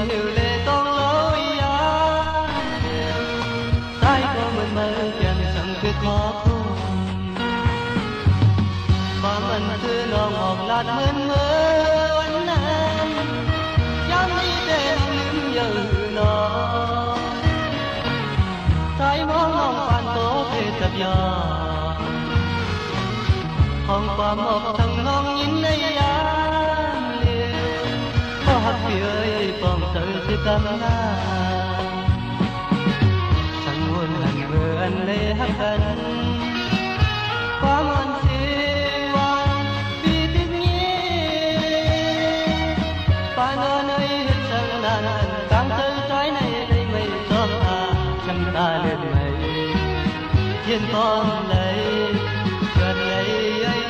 hiểu lệ con lối ya sai có mình mơ dần dần cứ khó khăn và mình cứ nó ngọt lạt mơn mơ anh em dám đi tên những giờ nó sai mong mong phản tố về tập giờ hong qua một thằng ngon nhìn đây ya có hạt phía còn tới thì tâm na chẳng muốn lần mưa anh lê hấp dẫn quá ngon xinh hoang vì tiếc nhé và nơi hết sân nàn càng tới trái này đây mây gió chẳng ta lên mây thiên con lấy gần đây ai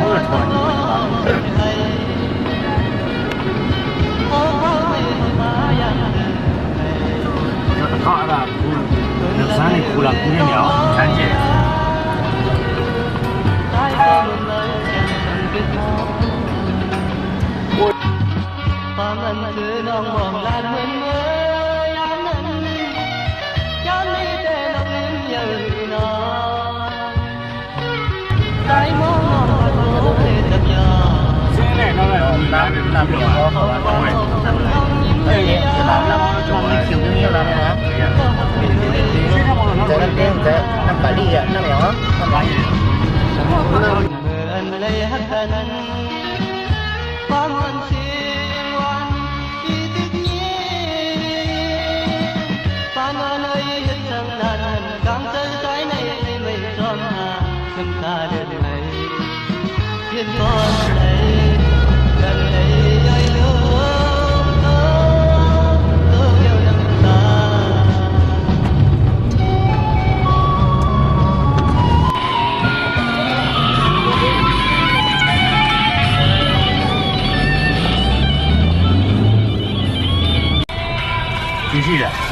mưa thôi họ là nước sáng này khu là khu nhiên liệu sáng chị và mình cứ non mòn lan mơn mơ anh dám đi tên ông em giờ nó trái mong làm được đây làm trong lịch sử bao nhiêu năm hả? Thế năm bảy đi ạ, năm nhỏ, năm bảy. Anh lấy hát thân, quang anh xin oan, đi tiếc nhé. Phan anh ơi hết sân đàn, càng tới trái này mình tròn hà, chúng ta đến này, thiên con này.继续的。